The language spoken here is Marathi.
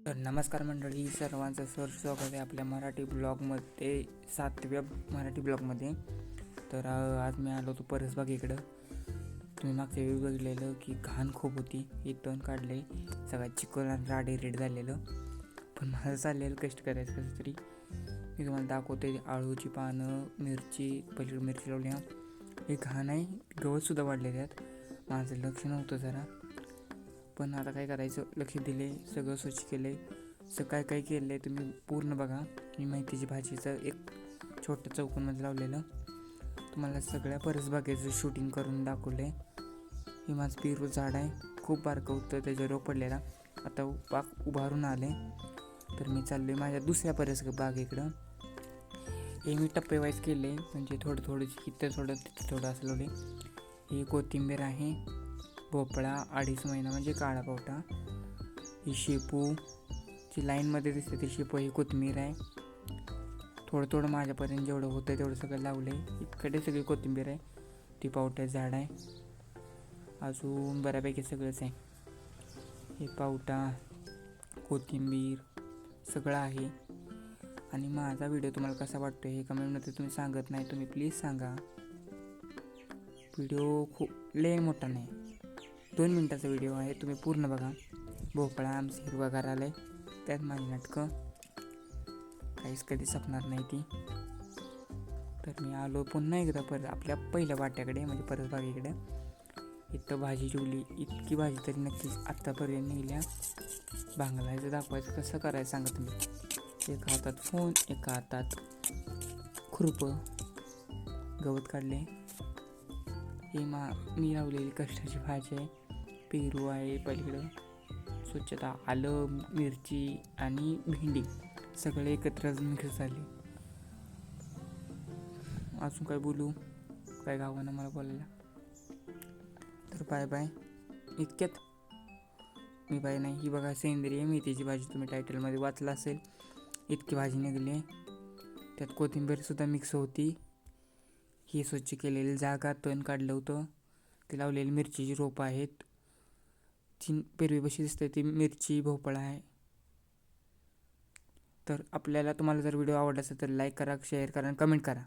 तर नमस्कार मंडळी, सर्वांचं स्वागत आहे आपल्या मराठी ब्लॉगमध्ये, 7व्या मराठी ब्लॉगमध्ये. तर आज मी आलो होतो परसबाग इकडं. तुम्ही मागच्या वेळी बघितलेलं की घाण खूप होती, हे तण काढले, सगळ्यात चिखल आणि राडे रेड झालेलं. पण माझं चाललेलं कष्ट करायचं कसं तरी. मी तुम्हाला दाखवते, आळूची पानं, मिरची, पलीकडे मिरची लावली. हे घाण आहे, गवतसुद्धा वाढले त्यात. माझं लक्ष नव्हतं जरा, पण आता काय करायचं, लक्ष दिले, सगळं स्वच्छ केले. काय काय केलं आहे तुम्ही पूर्ण बघा. मी मेथीची भाजीचं एक छोटं चौकोनमध्ये लावलेलं, तुम्हाला सगळ्या परसबागेचं शूटिंग करून दाखवलं आहे. हे माझं पेरू झाड आहे, खूप बारकं होतं, त्याच्या रोप पडलेला, आता बाग उभारून आले. तर मी चाललो आहे माझ्या दुसऱ्या बागेकडं. हे मी टप्पेवाईज केले, म्हणजे थोडं इथं थोडं तिथं थोडं असं लावले. हे कोथिंबीर आहे, भोपळा 2.5 महिना म्हणजे काळा पावटा, ही शेपू जी लाईनमध्ये दिसते ती शेपू, ही कोथिंबीर आहे. थोडं माझ्यापर्यंत जेवढं होतं तेवढं सगळं लावलं आहे. इकडे सगळी कोथिंबीर आहे, ती पावट्याचं झाड आहे. अजून बऱ्यापैकी सगळंच आहे. हे पावटा, कोथिंबीर सगळं आहे. आणि माझा व्हिडिओ तुम्हाला कसा वाटतो हे कमेंटमध्ये तुम्ही सांगत नाही, तुम्ही प्लीज सांगा. व्हिडिओ खूप लय मोठा नाही, 2 मिनटाचा व्हिडिओ आहे, तुम्ही पूर्ण बघा. भोपळा आमचं हिरवागार आलं आहे, त्यात माझी नाटकं काहीच कधी संपणार नाही ती. तर मी आलो पुन्हा एकदा आपल्या पहिल्या वाट्याकडे, म्हणजे परसबागेकडे. इथं भाजी ठेवली, इतकी भाजी तरी नक्कीच आत्तापर्यंत नेल्या. भांगलायचं दाखवायचं कसं करायचं सांगा तुम्ही. एका हातात फोन, एका हातात खुरपं, गवत काढले. हे मी लावलेली कष्टाची भाजी आहे. पेरू आहे पलीकडं, स्वच्छता, आलं, मिरची आणि भेंडी सगळे एकत्र मिक्स झाले. अजून काय बोलू, काय गावानं मला बोलायला. तर बाय बाय, इतक्यात मी बाय नाही. ही बघा सेंद्रिय मेथीची भाजी, तुम्ही टायटलमध्ये वाचलं असेल. इतकी भाजी निघाली, त्यात कोथिंबीरसुद्धा मिक्स होती. ही स्वच्छ केलेली जागा, तण काढलं होतं, ते लावलेली मिरचीची रोपं आहेत. ती पेरवीपाशी दिसते ती मिरची, भोपळा आहे. तर तुम्हाला जर व्हिडिओ आवडला असेल तर लाईक करा, शेअर करा आणि कमेंट करा.